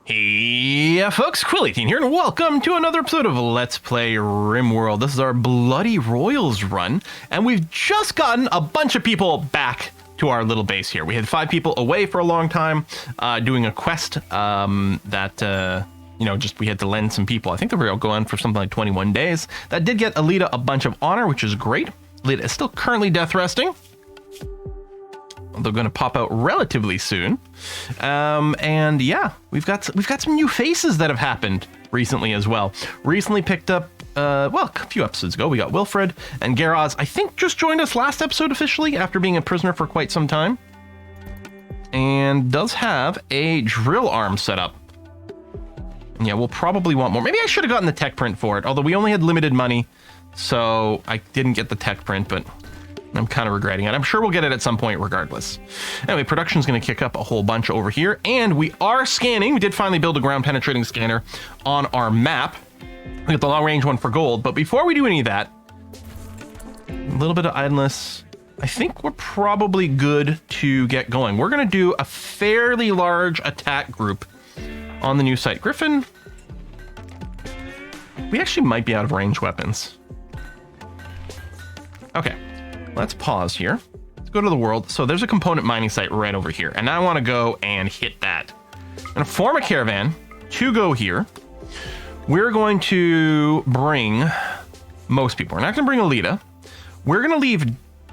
Hey folks, Quilly18 here, and welcome to another episode of Let's Play Rimworld. This is our Bloody Royals run, and we've just gotten a bunch of people back to our little base here. We had 5 people away for a long time, doing a quest that, we had to lend some people. I think they were going for something like 21 days. That did get Alita a bunch of honor, which is great. Alita is still currently death resting. They're going to pop out relatively soon, and yeah, we've got some new faces that have happened recently as well. Recently picked up, a few episodes ago, we got Wilfred and Garaz. I think just joined us last episode officially after being a prisoner for quite some time, and does have a drill arm set up. Yeah, we'll probably want more. Maybe I should have gotten the tech print for it, although we only had limited money, so I didn't get the tech print, but I'm kind of regretting it. I'm sure we'll get it at some point regardless. Anyway, production's going to kick up a whole bunch over here, and we are scanning. We did finally build a ground penetrating scanner on our map. We got the long range one for gold, but before we do any of that, a little bit of idleness. I think we're probably good to get going. We're going to do a fairly large attack group on the new site. Griffin, we actually might be out of range weapons. Okay. Let's pause here. Let's go to the world. So there's a component mining site right over here, and I want to go and hit that. I'm going to form a caravan to go here. We're going to bring most people. We're not going to bring Alita. We're going to leave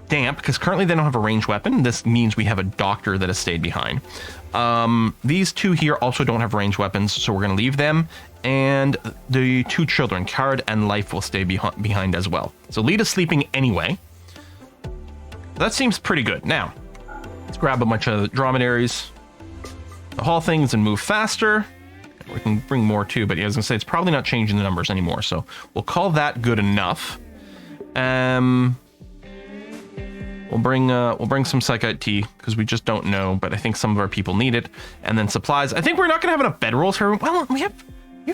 Damp, because currently they don't have a ranged weapon. This means we have a doctor that has stayed behind. These 2 here also don't have ranged weapons, so we're going to leave them. And the 2 children, Card and Life, will stay behind as well. So Alita's sleeping anyway. That seems pretty good. Now, let's grab a bunch of dromedaries, haul things, and move faster. We can bring more too, but yeah, I was gonna say it's probably not changing the numbers anymore, so we'll call that good enough. We'll bring some Psychite tea because we just don't know, but I think some of our people need it. And then supplies. I think we're not gonna have enough bedrolls for. Well, we have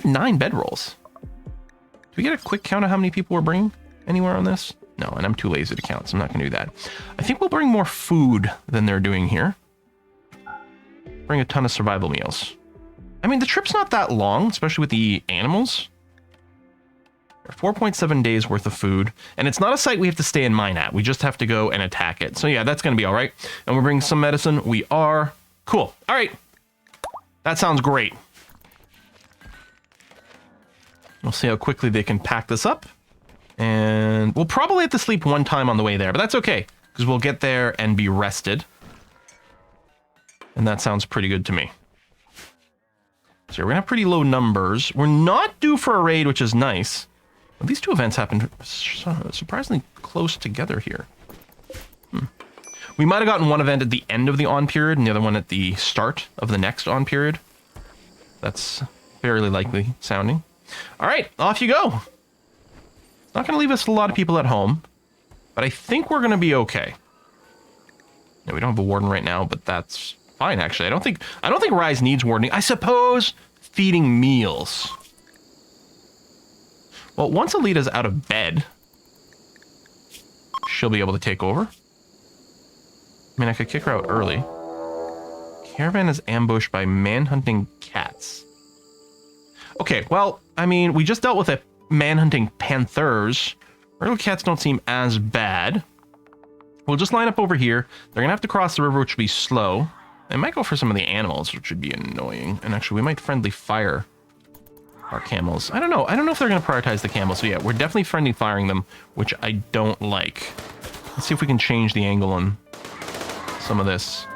9 bedrolls. Do we get a quick count of how many people we're bringing anywhere on this? No, and I'm too lazy to count, so I'm not going to do that. I think we'll bring more food than they're doing here. Bring a ton of survival meals. I mean, the trip's not that long, especially with the animals. 4.7 days worth of food, and it's not a site we have to stay and mine at. We just have to go and attack it. So yeah, that's going to be all right. And we're bringing some medicine. We are. Cool. All right. That sounds great. We'll see how quickly they can pack this up. And we'll probably have to sleep 1 time on the way there, but that's okay, because we'll get there and be rested. And that sounds pretty good to me. So we're going to have pretty low numbers. We're not due for a raid, which is nice. But these 2 events happened surprisingly close together here. We might have gotten one event at the end of the on period and the other one at the start of the next on period. That's fairly likely sounding. All right, off you go. Not going to leave us a lot of people at home, but I think we're going to be okay. No, we don't have a warden right now, but that's fine, actually. I don't think Rise needs wardening. I suppose feeding meals. Well, once Alita's out of bed, she'll be able to take over. I mean, I could kick her out early. Caravan is ambushed by manhunting cats. Okay, well, I mean, we just dealt with a manhunting panthers. Regular cats don't seem as bad. We'll just line up over here. They're gonna have to cross the river, which will be slow. They might go for some of the animals, which would be annoying. And actually, we might friendly fire our camels. I don't know if they're gonna prioritize the camels. So yeah, we're definitely friendly firing them, which I don't like. Let's see if we can change the angle on some of this.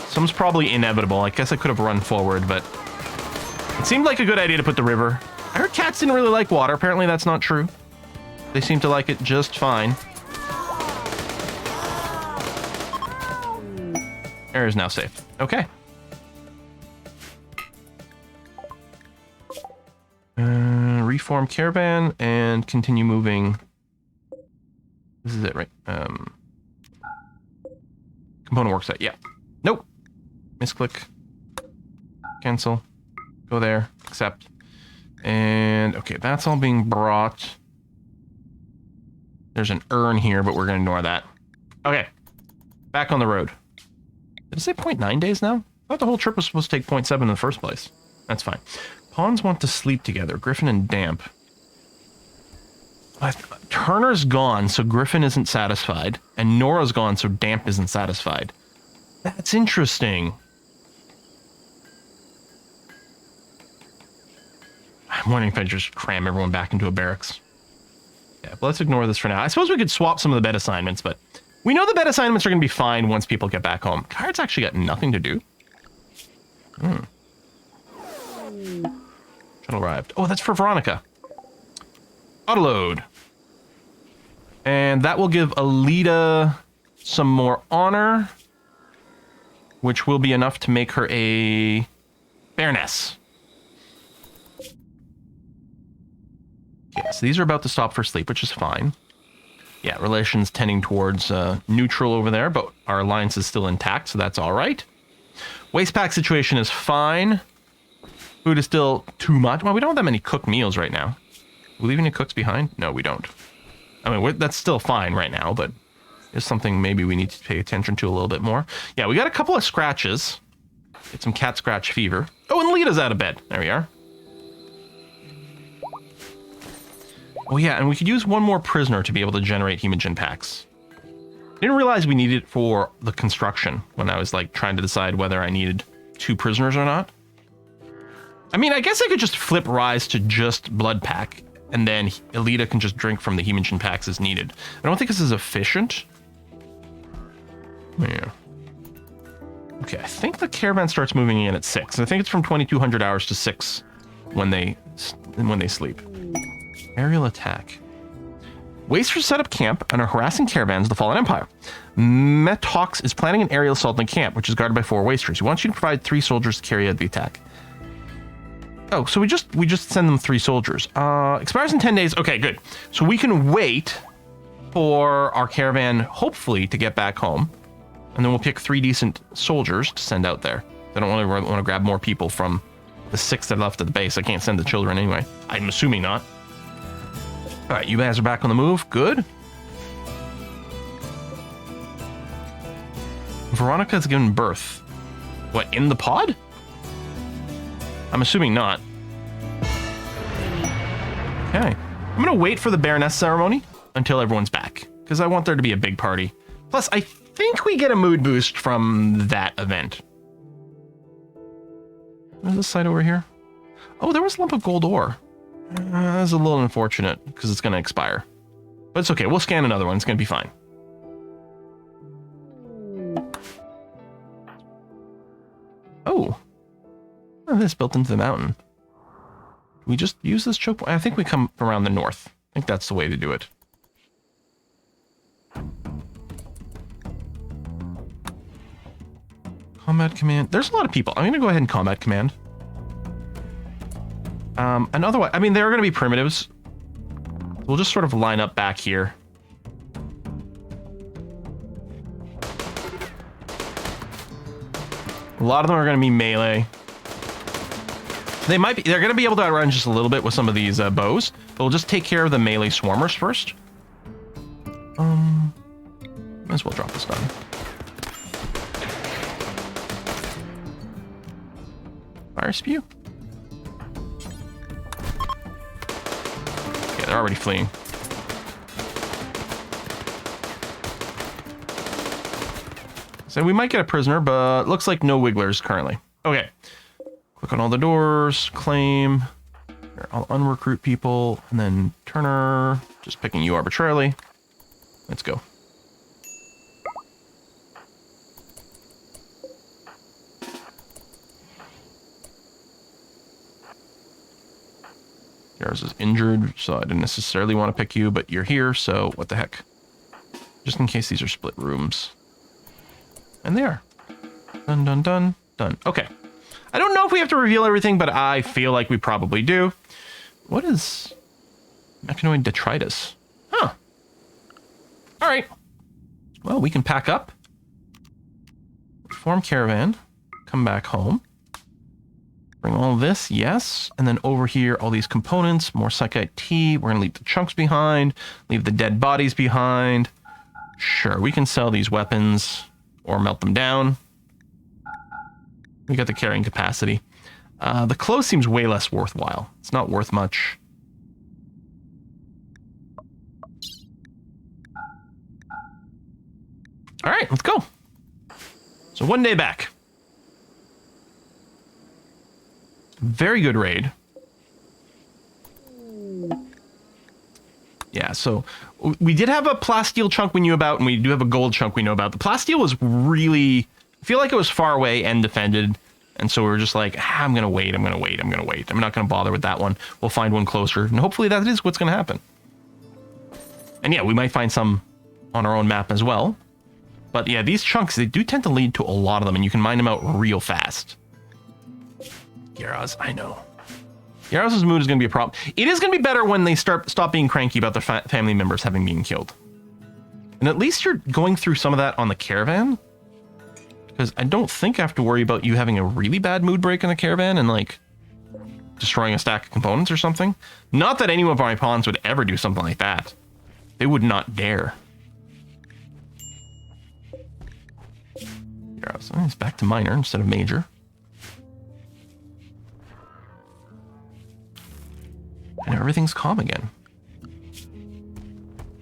Some's probably inevitable. I guess I could have run forward, but it seemed like a good idea to put the river. I heard cats didn't really like water. Apparently that's not true. They seem to like it just fine. Area is now safe. Okay. Reform caravan and continue moving. This is it, right? Component work site. Yeah. Nope. Misclick. Cancel. Go there. Accept. And, okay, that's all being brought. There's an urn here, but we're going to ignore that. Okay. Back on the road. Did it say 0.9 days now? I thought the whole trip was supposed to take 0.7 in the first place. That's fine. Pawns want to sleep together. Griffin and Damp. Turner's gone, so Griffin isn't satisfied. And Nora's gone, so Damp isn't satisfied. That's interesting. I'm wondering if I just cram everyone back into a barracks. Yeah, but let's ignore this for now. I suppose we could swap some of the bed assignments, but we know the bed assignments are going to be fine once people get back home. Kyard's actually got nothing to do. Shuttle arrived. Oh, that's for Veronica. Autoload. And that will give Alita some more honor, which will be enough to make her a Baroness. Yeah, so these are about to stop for sleep, which is fine. Yeah, relations tending towards neutral over there, but our alliance is still intact, so that's all right. Waste pack situation is fine. Food is still too much. Well, we don't have that many cooked meals right now. We leave any cooks behind? No, we don't. I mean, that's still fine right now, but it's something maybe we need to pay attention to a little bit more. Yeah, we got a couple of scratches. Get some cat scratch fever. Oh, and Lita's out of bed. There we are. Oh yeah, and we could use one more prisoner to be able to generate hemogen packs. Didn't realize we needed it for the construction when I was like trying to decide whether I needed 2 prisoners or not. I mean, I guess I could just flip Rise to just blood pack, and then Alita can just drink from the hemogen packs as needed. I don't think this is efficient. Yeah. Okay, I think the caravan starts moving in at 6. I think it's from 2200 hours to 6 when they sleep. Aerial attack. Wasters set up camp and are harassing caravans of the Fallen Empire. Metox is planning an aerial assault on the camp, which is guarded by 4 wasters. He wants you to provide 3 soldiers to carry out the attack. Oh, so we just send them 3 soldiers. Expires in 10 days. Okay, good. So we can wait for our caravan, hopefully, to get back home. And then we'll pick 3 decent soldiers to send out there. I don't really want to grab more people from the 6 that are left at the base. I can't send the children anyway. I'm assuming not. All right, you guys are back on the move. Good. Veronica's given birth. What, in the pod? I'm assuming not. Okay. I'm going to wait for the Baroness ceremony until everyone's back, because I want there to be a big party. Plus, I think we get a mood boost from that event. There's this site over here. Oh, there was a lump of gold ore. That's a little unfortunate because it's going to expire. But it's okay. We'll scan another one. It's going to be fine. Oh. Oh, this built into the mountain. We just use this choke point. I think we come around the north. I think that's the way to do it. Combat command. There's a lot of people. I'm going to go ahead and combat command. And otherwise, I mean, there are going to be primitives. We'll just sort of line up back here. A lot of them are going to be melee. They're going to be able to outrun just a little bit with some of these bows, but we'll just take care of the melee swarmers first. Might as well drop this down. Fire spew. Yeah, they're already fleeing. So we might get a prisoner, but looks like no wigglers currently. Okay. Click on all the doors, claim. Here, I'll unrecruit people, and then Turner, just picking you arbitrarily. Let's go. Yours is injured, so I didn't necessarily want to pick you, but you're here, so what the heck. Just in case these are split rooms. And they are. Dun, dun, dun, done. Okay. I don't know if we have to reveal everything, but I feel like we probably do. What is mechanoid detritus? Huh. All right. Well, we can pack up. Form caravan. Come back home. Bring all this, yes. And then over here, all these components, more psychite tea. We're going to leave the chunks behind. Leave the dead bodies behind. Sure, we can sell these weapons or melt them down. We got the carrying capacity. The clothes seems way less worthwhile. It's not worth much. All right, let's go. So 1 day back. Very good raid. Yeah, so we did have a plasteel chunk we knew about, and we do have a gold chunk we know about. The plasteel was really... I feel like it was far away and defended, and so we were just like, I'm going to wait, I'm going to wait, I'm going to wait. I'm not going to bother with that one. We'll find one closer, and hopefully that is what's going to happen. And yeah, we might find some on our own map as well. But yeah, these chunks, they do tend to lead to a lot of them, and you can mine them out real fast. Yaros, I know. Yaros' mood is going to be a problem. It is going to be better when they stop being cranky about their family members having been killed. And at least you're going through some of that on the Caravan. Because I don't think I have to worry about you having a really bad mood break in the Caravan and, like, destroying a stack of components or something. Not that any of my pawns would ever do something like that. They would not dare. Yaros, oh, he's back to minor instead of major. And everything's calm again.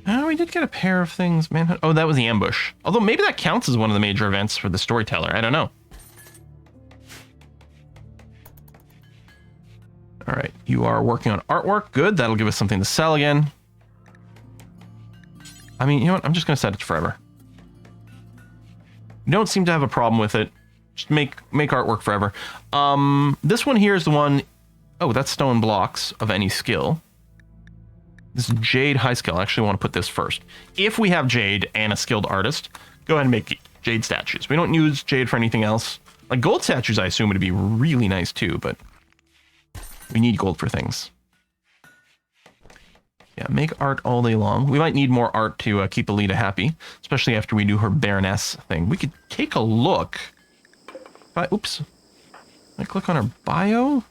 Oh, we did get a pair of things, man. Oh, that was the ambush. Although maybe that counts as one of the major events for the storyteller. I don't know. All right, you are working on artwork. Good, that'll give us something to sell again. I mean, you know what? I'm just going to set it to forever. You don't seem to have a problem with it. Just make artwork forever. This one here is the one... Oh, that's stone blocks of any skill. This is Jade high skill. I actually want to put this first. If we have Jade and a skilled artist, go ahead and make Jade statues. We don't use Jade for anything else. Like gold statues, I assume would be really nice too, but we need gold for things. Yeah, make art all day long. We might need more art to keep Alita happy, especially after we do her Baroness thing. We could take a look. Oops. I click on her bio.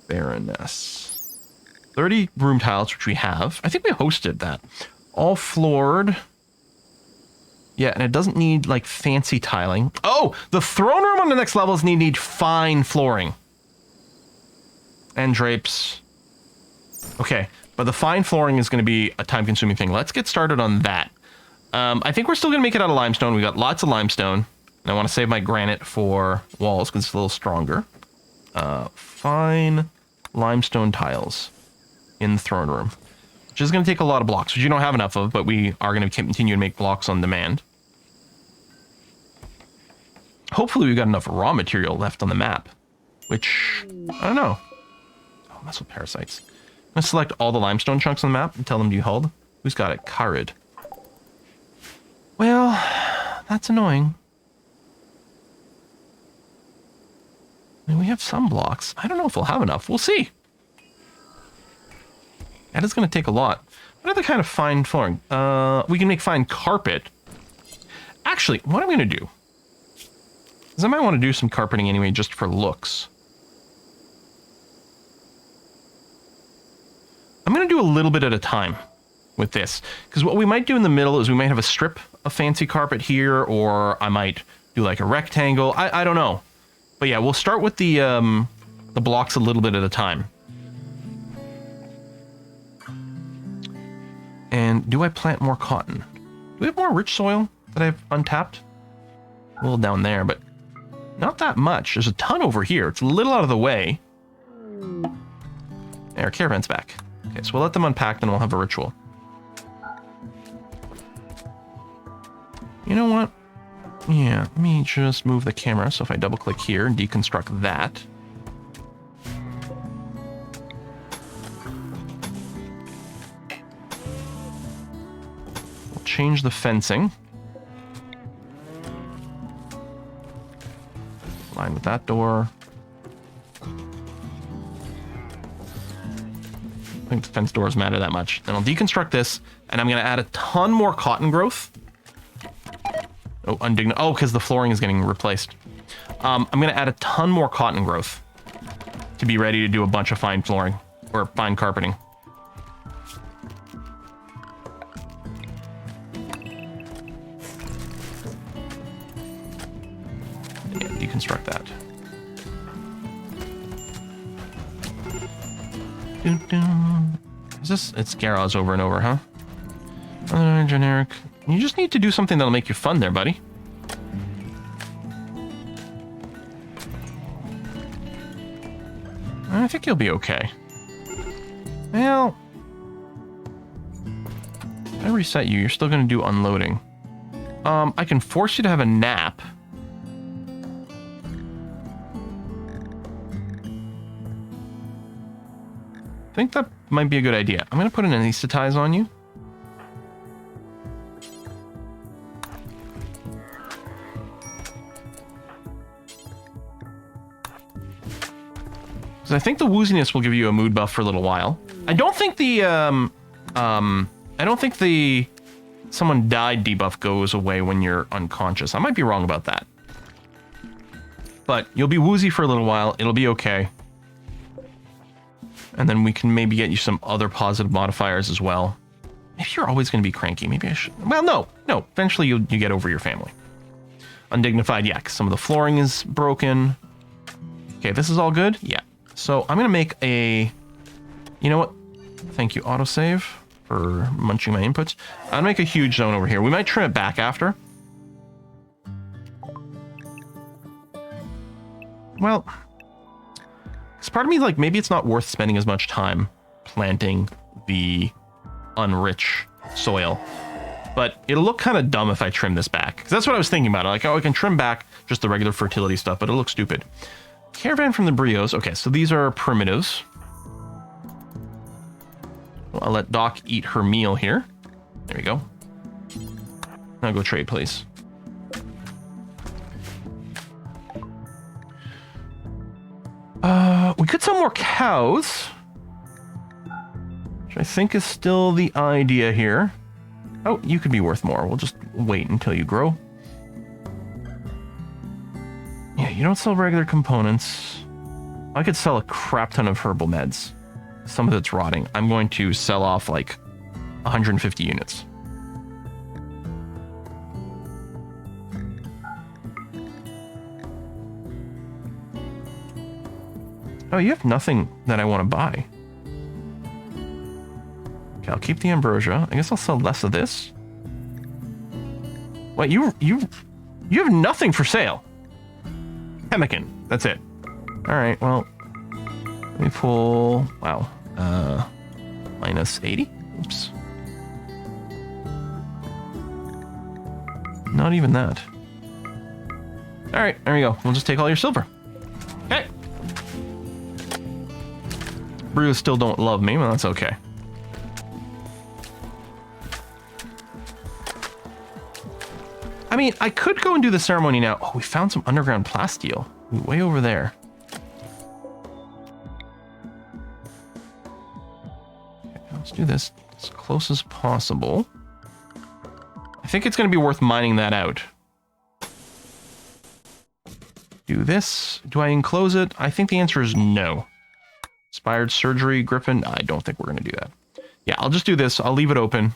Baroness. 30 room tiles, which we have. I think we hosted that. All floored. Yeah, and it doesn't need, like, fancy tiling. Oh! The throne room on the next levels need fine flooring. And drapes. Okay, but the fine flooring is going to be a time-consuming thing. Let's get started on that. I think we're still going to make it out of limestone. We got lots of limestone. And I want to save my granite for walls, because it's a little stronger. Fine limestone tiles in the throne room, which is going to take a lot of blocks, which you don't have enough of, but we are going to continue to make blocks on demand. Hopefully we've got enough raw material left on the map, which, I don't know. Oh, muscle parasites. I'm going to select all the limestone chunks on the map and tell them to be hulled. Who's got it? Carid. Well, that's annoying. I mean, we have some blocks. I don't know if we'll have enough. We'll see. That is going to take a lot. What other kind of fine flooring? We can make fine carpet. Actually, what I'm going to do is I might want to do some carpeting anyway, just for looks. I'm going to do a little bit at a time with this. Because what we might do in the middle is we might have a strip of fancy carpet here, or I might do like a rectangle. I don't know. But yeah, we'll start with the blocks a little bit at a time. And do I plant more cotton? Do we have more rich soil that I've untapped? A little down there, but not that much. There's a ton over here. It's a little out of the way. There, Caravan's back. Okay, so we'll let them unpack, then we'll have a ritual. You know what? Yeah, let me just move the camera. So if I double click here and deconstruct that. We'll change the fencing. Line with that door. I think the fence doors matter that much. Then I'll deconstruct this, and I'm going to add a ton more cotton growth. Oh, undignified. Oh, because the flooring is getting replaced. I'm going to add a ton more cotton growth to be ready to do a bunch of fine flooring or fine carpeting. Yeah, deconstruct that. Is this? It's Garage over and over, huh? Generic. You just need to do something that'll make you fun there, buddy. I think you'll be okay. Well, if I reset you, you're still going to do unloading. I can force you to have a nap. I think that might be a good idea. I'm going to put an anesthetize on you. Because I think the wooziness will give you a mood buff for a little while. I don't think the, someone died debuff goes away when you're unconscious. I might be wrong about that. But you'll be woozy for a little while. It'll be okay. And then we can maybe get you some other positive modifiers as well. Maybe you're always going to be cranky. Maybe I should... Well, no. Eventually you get over your family. Undignified, yeah, 'cause some of the flooring is broken. Okay, this is all good? Yeah. So I'm going to make a... You know what? Thank you, autosave, for munching my inputs. I'm going to make a huge zone over here. We might trim it back after. Well... Because part of me, like, maybe it's not worth spending as much time planting the unrich soil. But it'll look kind of dumb if I trim this back. Because that's what I was thinking about. Like, oh, I can trim back just the regular fertility stuff, but it'll look stupid. Caravan from the Brios. Okay, so these are primitives. Well, I'll let Doc eat her meal here. There we go. Now go trade, please. We could sell more cows. Which I think is still the idea here. Oh, you could be worth more. We'll just wait until you grow. Yeah, you don't sell regular components. I could sell a crap ton of herbal meds. Some of it's rotting. I'm going to sell off like 150 units. Oh, you have nothing that I want to buy. Okay, I'll keep the ambrosia. I guess I'll sell less of this. Wait, you have nothing for sale. Pemmican, that's it. All right, well, let me pull. Wow, minus 80. Oops. Not even that. All right, there we go. We'll just take all your silver. Okay. Brews still don't love me, but that's okay. I mean, I could go and do the ceremony now. Oh, we found some underground plasteel. Way over there. Okay, let's do this as close as possible. I think it's going to be worth mining that out. Do this. Do I enclose it? I think the answer is no. Inspired surgery, Griffin. I don't think we're going to do that. Yeah, I'll just do this. I'll leave it open.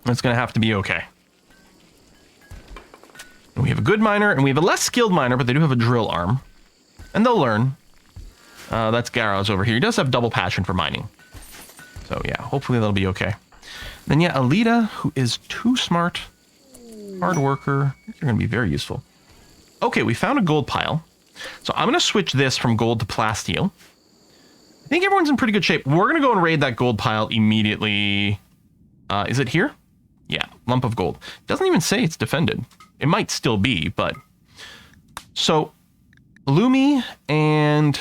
It's going to have to be okay. And we have a good miner, and we have a less skilled miner, but they do have a drill arm. And they'll learn. That's Garrows over here. He does have double passion for mining. So yeah, hopefully that'll be okay. Then yeah, Alita, who is too smart. Hard worker. You're going to be very useful. Okay, we found a gold pile. So I'm going to switch this from gold to plasteel. I think everyone's in pretty good shape. We're going to go and raid that gold pile immediately. Is it here? Yeah, lump of gold. Doesn't even say it's defended. It might still be, but... So, Lumi and...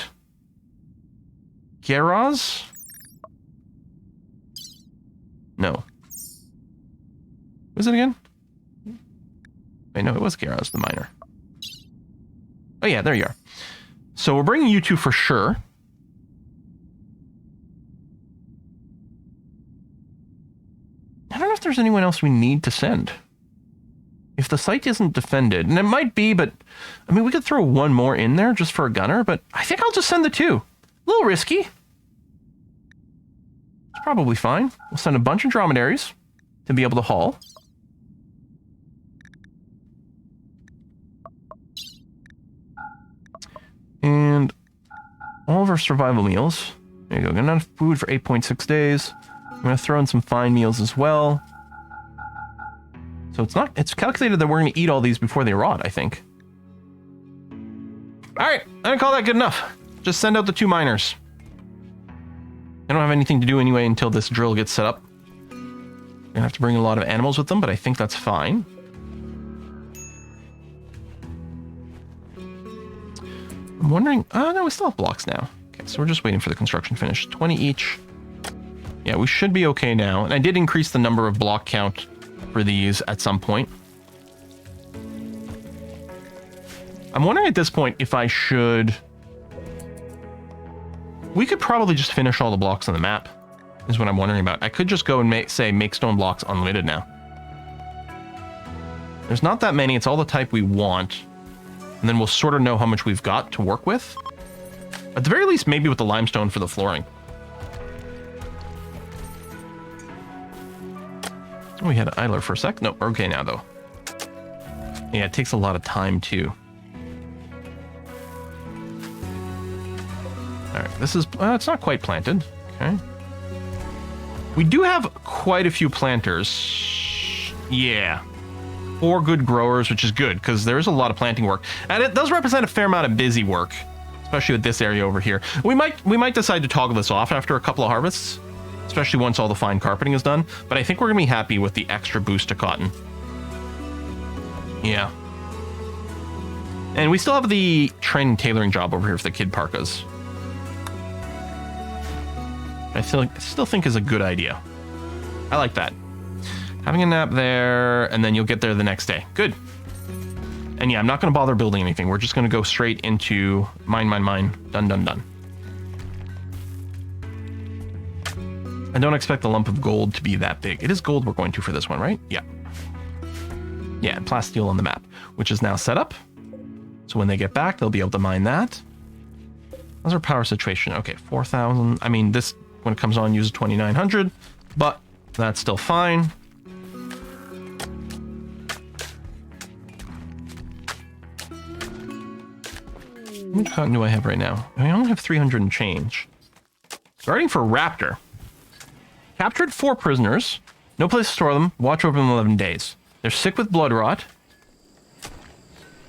Geraz? No. Was it again? Wait, no, it was Geraz, the miner. Oh yeah, there you are. So we're bringing you two for sure. I don't know if there's anyone else we need to send. If the site isn't defended, and it might be, but I mean, we could throw one more in there just for a gunner, but I think I'll just send the two. A little risky. It's probably fine. We'll send a bunch of dromedaries to be able to haul. all of our survival meals. There you go. Got enough food for 8.6 days. I'm going to throw in some fine meals as well. So it's calculated that we're going to eat all these before they rot, I think. All right, I don't call that good enough. Just send out the 2 miners. I don't have anything to do anyway until this drill gets set up. Going to have to bring a lot of animals with them, but I think that's fine. I'm wondering... Oh, no, we still have blocks now. Okay, so we're just waiting for the construction to finish. 20 each. Yeah, we should be okay now. And I did increase the number of block count for these at some point. I'm wondering at this point if I should... We could probably just finish all the blocks on the map, is what I'm wondering about. I could just go and make stone blocks unlimited now. There's not that many. It's all the type we want. And then we'll sort of know how much we've got to work with. At the very least, maybe with the limestone for the flooring. Oh, we had an idler for a sec. No, we're okay now, though. Yeah, it takes a lot of time, too. Alright, this is... it's not quite planted. Okay. We do have quite a few planters. Yeah. 4 good growers, which is good, because there is a lot of planting work. And it does represent a fair amount of busy work, especially with this area over here. We might decide to toggle this off after a couple of harvests, especially once all the fine carpeting is done. But I think we're going to be happy with the extra boost to cotton. Yeah. And we still have the training tailoring job over here for the kid parkas. I still think is a good idea. I like that. Having a nap there, and then you'll get there the next day. Good. And yeah, I'm not going to bother building anything. We're just going to go straight into mine. Done, done, done. I don't expect the lump of gold to be that big. It is gold we're going to for this one, right? Yeah. Yeah, and plasteel on the map, which is now set up. So when they get back, they'll be able to mine that. How's our power situation? Okay, 4,000. I mean, this, when it comes on, uses 2,900, but that's still fine. How much cotton do I have right now? I only have 300 and change. Guarding for Raptor. Captured 4 prisoners. No place to store them. Watch over them 11 days. They're sick with blood rot.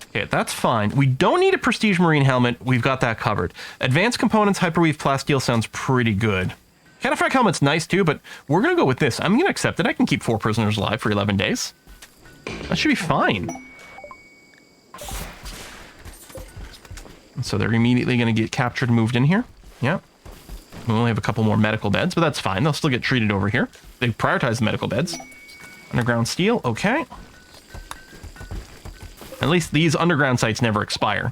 Okay, that's fine. We don't need a prestige marine helmet. We've got that covered. Advanced components, hyperweave plasteel sounds pretty good. Cataphract helmet's nice too, but we're going to go with this. I'm going to accept it. I can keep 4 prisoners alive for 11 days. That should be fine. So they're immediately going to get captured and moved in here. Yeah. We only have a couple more medical beds, but that's fine. They'll still get treated over here. They prioritize the medical beds. Underground steel, okay. At least these underground sites never expire.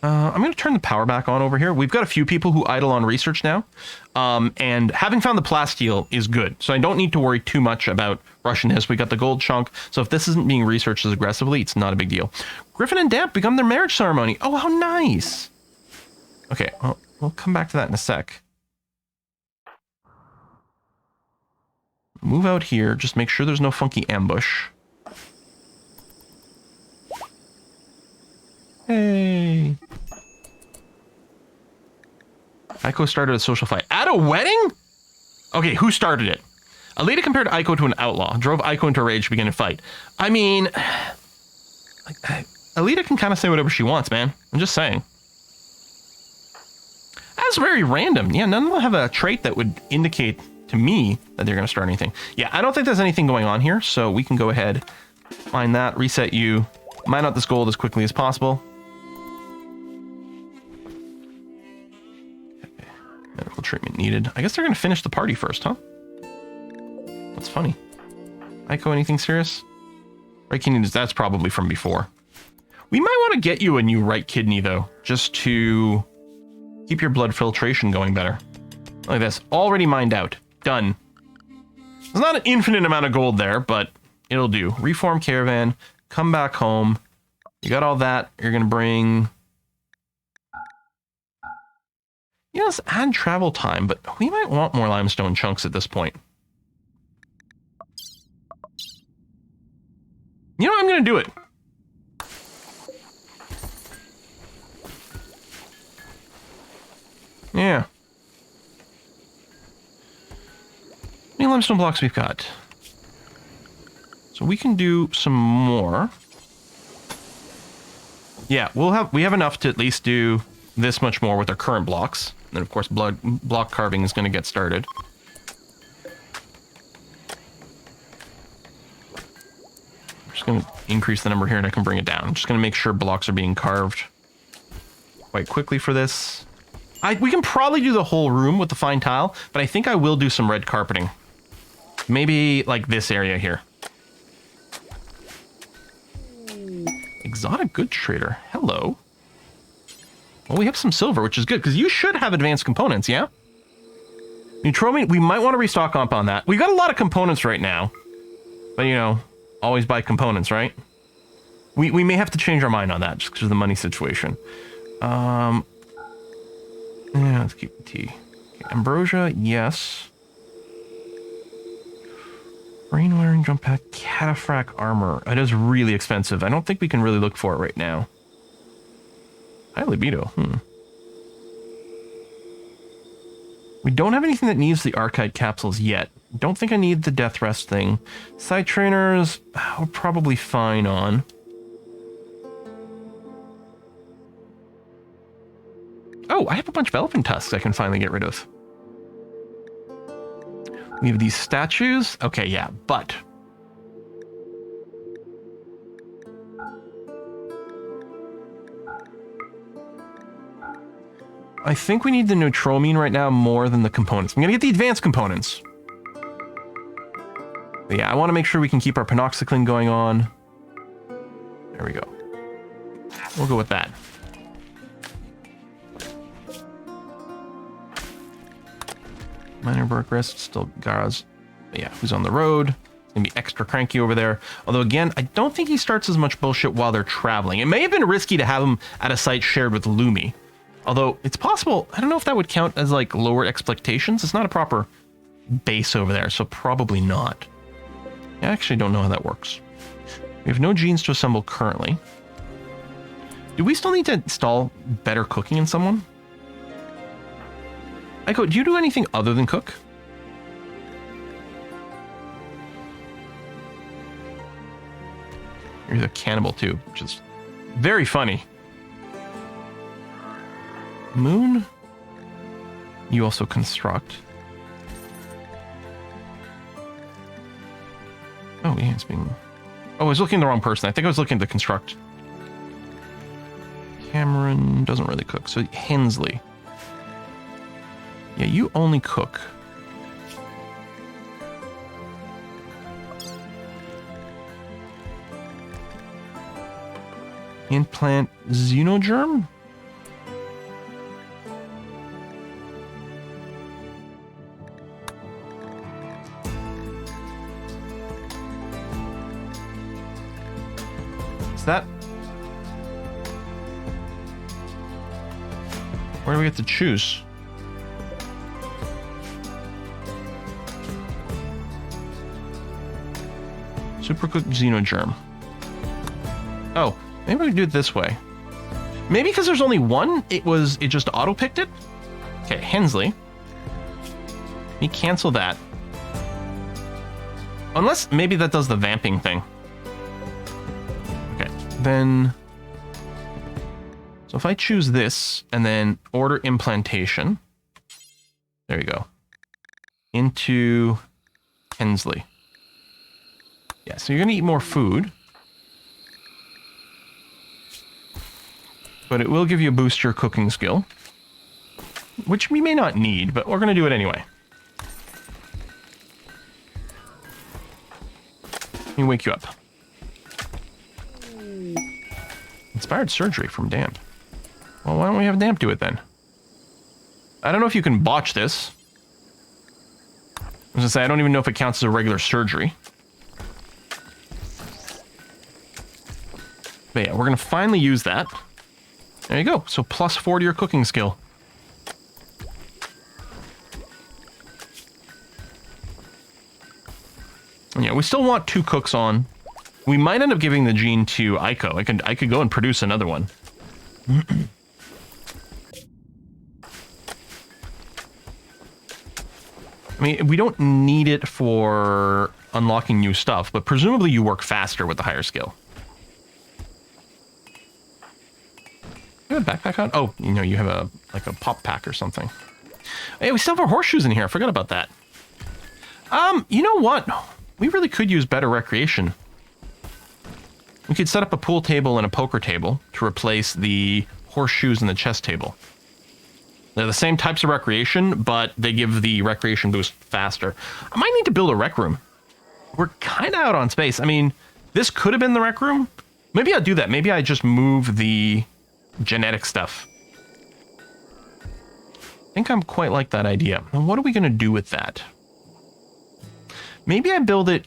I'm going to turn the power back on over here. We've got a few people who idle on research now. And having found the plasteel is good. So I don't need to worry too much about rushing this. We got the gold chunk. So if this isn't being researched as aggressively, it's not a big deal. Griffin and Damp become their marriage ceremony. Oh, how nice. Okay, well, we'll come back to that in a sec. Move out here. Just make sure there's no funky ambush. Hey. Aiko started a social fight. At a wedding? Okay, who started it? Alita compared Aiko to an outlaw. Drove Aiko into a rage to begin a fight. I mean... Alita can kind of say whatever she wants, man. I'm just saying. That's very random. Yeah, none of them have a trait that would indicate to me that they're going to start anything. Yeah, I don't think there's anything going on here, so we can go ahead, find that, reset you, mine out this gold as quickly as possible. Okay. Medical treatment needed. I guess they're going to finish the party first, huh? That's funny. Aiko, anything serious? Right kidney, that's probably from before. We might want to get you a new right kidney, though, just to keep your blood filtration going better. Like this. Already mined out. Done. There's not an infinite amount of gold there, but it'll do. Reform Caravan. Come back home. You got all that. You're going to bring... Yes, add travel time, but we might want more limestone chunks at this point. You know, I'm going to do it. limestone blocks we've got? So we can do some more. Yeah, we have enough to at least do this much more with our current blocks. And then of course block carving is going to get started. I'm just going to increase the number here and I can bring it down. I'm just going to make sure blocks are being carved quite quickly for this. We can probably do the whole room with the fine tile, but I think I will do some red carpeting. Maybe like this area here. Exotic goods trader. Hello. Well, we have some silver, which is good, because you should have advanced components, yeah? Neutromy, we might want to restock up on that. We've got a lot of components right now. But, you know, always buy components, right? We may have to change our mind on that, just because of the money situation. Yeah, let's keep the tea. Okay, ambrosia, yes. Rain wearing jump pack, cataphract armor. It is really expensive. I don't think we can really look for it right now. High libido, We don't have anything that needs the archive capsules yet. Don't think I need the death rest thing. Side trainers, we're probably fine on. Oh, I have a bunch of elephant tusks I can finally get rid of. We have these statues. Okay, yeah, but... I think we need the neutromine right now more than the components. I'm gonna get the advanced components. But yeah, I want to make sure we can keep our penoxycline going on. There we go. We'll go with that. Minor Burke rest, still Garaz. Yeah, who's on the road. Gonna be extra cranky over there. Although again, I don't think he starts as much bullshit while they're traveling. It may have been risky to have him at a site shared with Lumi. Although it's possible, I don't know if that would count as like lower expectations. It's not a proper base over there, so probably not. I actually don't know how that works. We have no genes to assemble currently. Do we still need to install better cooking in someone? Aiko, do you do anything other than cook? You're a cannibal too, which is very funny. Moon? You also construct. Oh, yeah, it's being... Oh, I was looking at the wrong person. I think I was looking at the construct. Cameron doesn't really cook. So Hensley. Yeah, you only cook. Implant xenogerm? Is that... Where do we get to choose? Supercooked xenogerm. Oh, maybe we do it this way. Maybe because there's only one, it just auto-picked it? Okay, Hensley. Let me cancel that. Unless maybe that does the vamping thing. Okay, then... So if I choose this, and then order implantation. There you go. Into Hensley. Yeah, so you're going to eat more food. But it will give you a boost to your cooking skill. Which we may not need, but we're going to do it anyway. Let me wake you up. Inspired surgery from damp. Well, why don't we have damp do it then? I don't know if you can botch this. I was going to say, I don't even know if it counts as a regular surgery. But yeah, we're going to finally use that. There you go. So plus 4 to your cooking skill. And yeah, we still want 2 cooks on. We might end up giving the gene to Aiko. I could go and produce another one. I mean, we don't need it for unlocking new stuff, but presumably you work faster with the higher skill. You have a backpack on? Oh, you know, you have a like a pop pack or something. Hey, we still have our horseshoes in here. I forgot about that. You know what? We really could use better recreation. We could set up a pool table and a poker table to replace the horseshoes and the chess table. They're the same types of recreation, but they give the recreation boost faster. I might need to build a rec room. We're kind of out on space. I mean, this could have been the rec room. Maybe I'll do that. Maybe I just move the genetic stuff. I think I'm quite like that idea. And what are we going to do with that? Maybe I build it.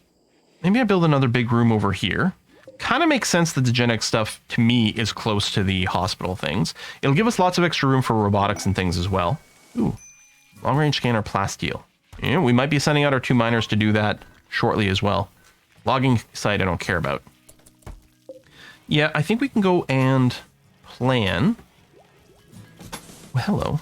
Maybe I build another big room over here. Kind of makes sense that the genetic stuff, to me, is close to the hospital things. It'll give us lots of extra room for robotics and things as well. Ooh, long-range scanner plasteel. Yeah, we might be sending out our 2 miners to do that shortly as well. Logging site I don't care about. Yeah, I think we can go and plan. Well, hello.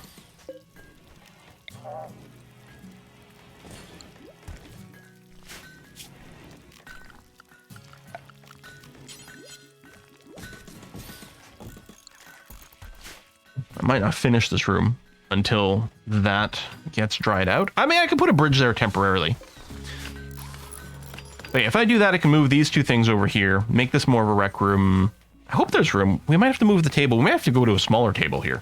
I might not finish this room until that gets dried out. I mean, I can put a bridge there temporarily. But yeah, if I do that, I can move these 2 things over here, make this more of a rec room. I hope there's room. We might have to move the table. We might have to go to a smaller table here.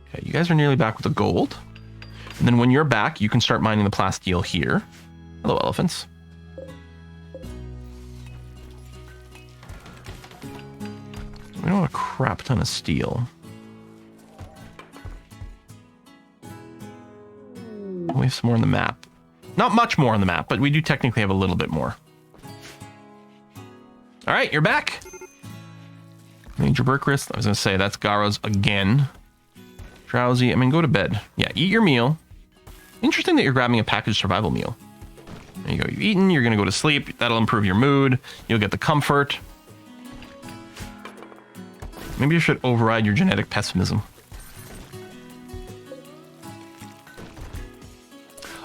Okay, you guys are nearly back with the gold. And then when you're back, you can start mining the plasteel here. Hello, elephants. We don't have a crap ton of steel. We have some more on the map. Not much more on the map, but we do technically have a little bit more. All right, you're back. Major Burkrist. I was going to say, that's Garo's again. Drowsy. I mean, go to bed. Yeah, eat your meal. Interesting that you're grabbing a packaged survival meal. There you go. You've eaten. You're going to go to sleep. That'll improve your mood. You'll get the comfort. Maybe you should override your genetic pessimism.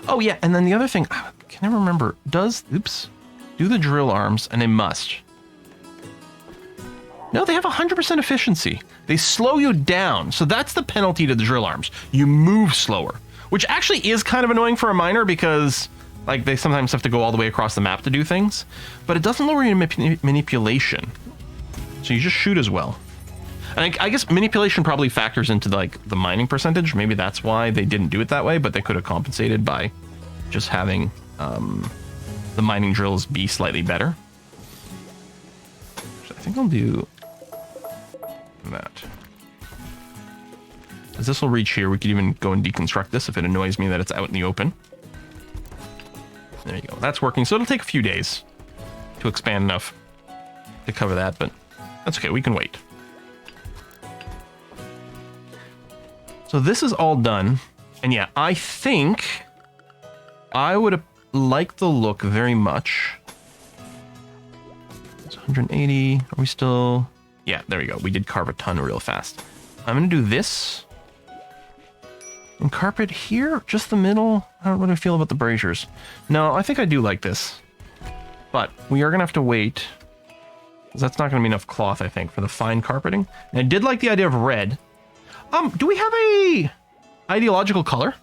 Oh, yeah, and then the other thing, I can never remember, do the drill arms, and they must. No, they have 100% efficiency. They slow you down, so that's the penalty to the drill arms. You move slower, which actually is kind of annoying for a miner because, like, they sometimes have to go all the way across the map to do things, but it doesn't lower your manipulation, so you just shoot as well. And I guess manipulation probably factors into like the mining percentage. Maybe that's why they didn't do it that way, but they could have compensated by just having the mining drills be slightly better. So I think I'll do that. As this will reach here, we could even go and deconstruct this if it annoys me that it's out in the open. There you go. That's working. So it'll take a few days to expand enough to cover that, but that's okay. We can wait. So this is all done. And yeah, I think I would have liked the look very much. It's 180. Are we still? Yeah, there we go. We did carve a ton real fast. I'm going to do this. And carpet here, just the middle. I don't know what I feel about the braziers. No, I think I do like this. But we are going to have to wait. Because that's not going to be enough cloth, I think, for the fine carpeting. And I did like the idea of red. Do we have a ideological color?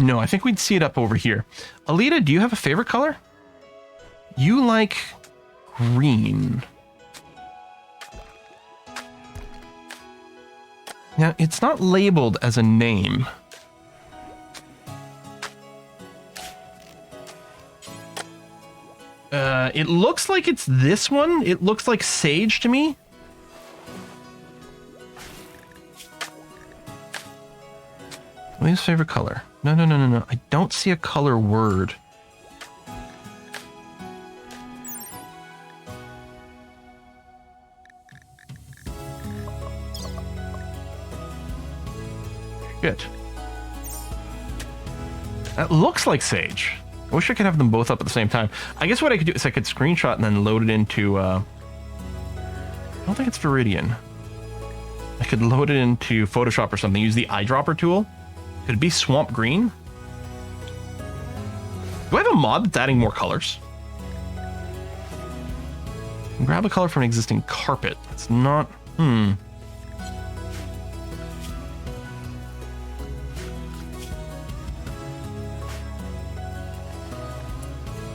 No, I think we'd see it up over here. Alita, do you have a favorite color? You like green. Now, it's not labeled as a name. It looks like it's this one. It looks like sage to me. Lee's favorite color. No. I don't see a color word. Good. That looks like sage. I wish I could have them both up at the same time. I guess what I could do is I could screenshot and then load it into... I don't think it's Viridian. I could load it into Photoshop or something. Use the eyedropper tool. Could it be swamp green? Do I have a mod that's adding more colors? Grab a color from an existing carpet. It's not...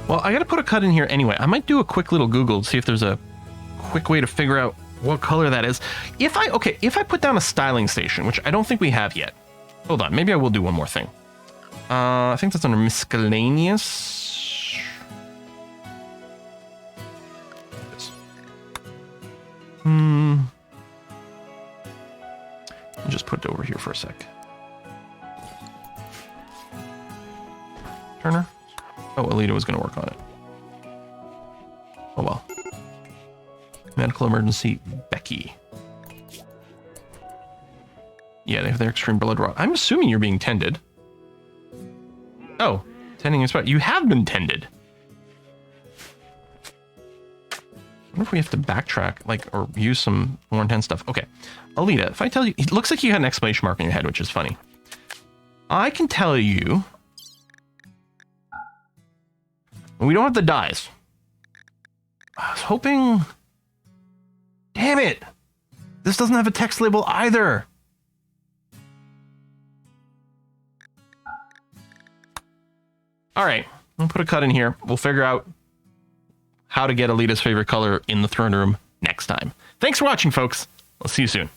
Well, I gotta put a cut in here anyway. I might do a quick little Google to see if there's a quick way to figure out what color that is. If I put down a styling station, which I don't think we have yet. Hold on, maybe I will do one more thing. I think that's under miscellaneous. I'll just put it over here for a sec. Turner? Oh, Alita was going to work on it. Oh well. Medical emergency, Becky. Yeah, they have their extreme blood rot. I'm assuming you're being tended. Oh, tending is right. You have been tended. I wonder if we have to backtrack, like, or use some more intense stuff. Okay, Alita, if I tell you, it looks like you had an exclamation mark in your head, which is funny. I can tell you, we don't have the dyes. I was hoping, damn it, this doesn't have a text label either. All right, I'll put a cut in here. We'll figure out how to get Alita's favorite color in the throne room next time. Thanks for watching, folks. I'll see you soon.